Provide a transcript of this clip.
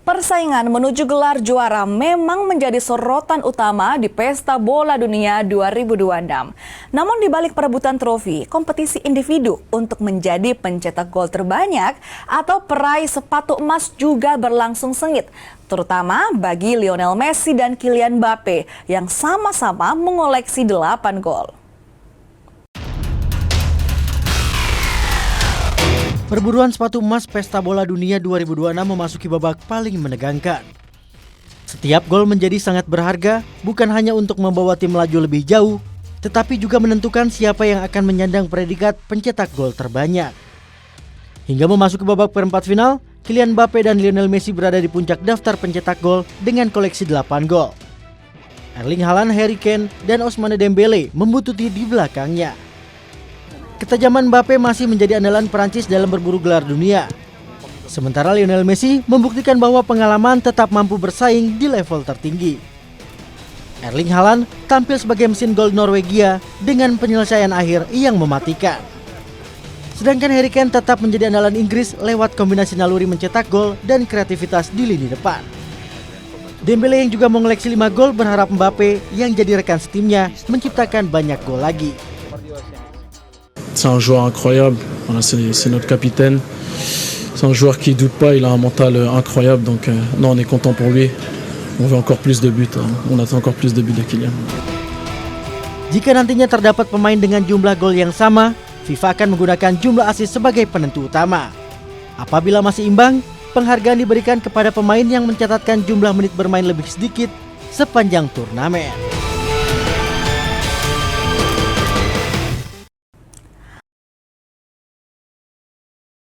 Persaingan menuju gelar juara memang menjadi sorotan utama di Pesta Bola Dunia 2026. Namun di balik perebutan trofi, kompetisi individu untuk menjadi pencetak gol terbanyak atau peraih sepatu emas juga berlangsung sengit, terutama bagi Lionel Messi dan Kylian Mbappe yang sama-sama mengoleksi 8 gol. Perburuan sepatu emas Pesta Bola Dunia 2026 memasuki babak paling menegangkan. Setiap gol menjadi sangat berharga, bukan hanya untuk membawa tim melaju lebih jauh, tetapi juga menentukan siapa yang akan menyandang predikat pencetak gol terbanyak. Hingga memasuki babak perempat final, Kylian Mbappe dan Lionel Messi berada di puncak daftar pencetak gol dengan koleksi 8 gol. Erling Haaland, Harry Kane, dan Ousmane Dembele membututi di belakangnya. Ketajaman Mbappe masih menjadi andalan Prancis dalam berburu gelar dunia. Sementara Lionel Messi membuktikan bahwa pengalaman tetap mampu bersaing di level tertinggi. Erling Haaland tampil sebagai mesin gol Norwegia dengan penyelesaian akhir yang mematikan. Sedangkan Harry Kane tetap menjadi andalan Inggris lewat kombinasi naluri mencetak gol dan kreativitas di lini depan. Dembele yang juga mengoleksi 5 gol berharap Mbappe yang jadi rekan setimnya menciptakan banyak gol lagi. C'est un joueur incroyable, voilà, c'est notre capitaine. C'est un joueur qui ne doute pas, il a un mental incroyable, donc non, on est content pour lui. On veut encore plus de buts, on attend encore plus de buts de Kylian. Jika nantinya terdapat pemain dengan jumlah gol yang sama, FIFA akan menggunakan jumlah assist sebagai penentu utama. Apabila masih imbang, penghargaan diberikan kepada pemain yang mencatatkan jumlah menit bermain lebih sedikit sepanjang turnamen.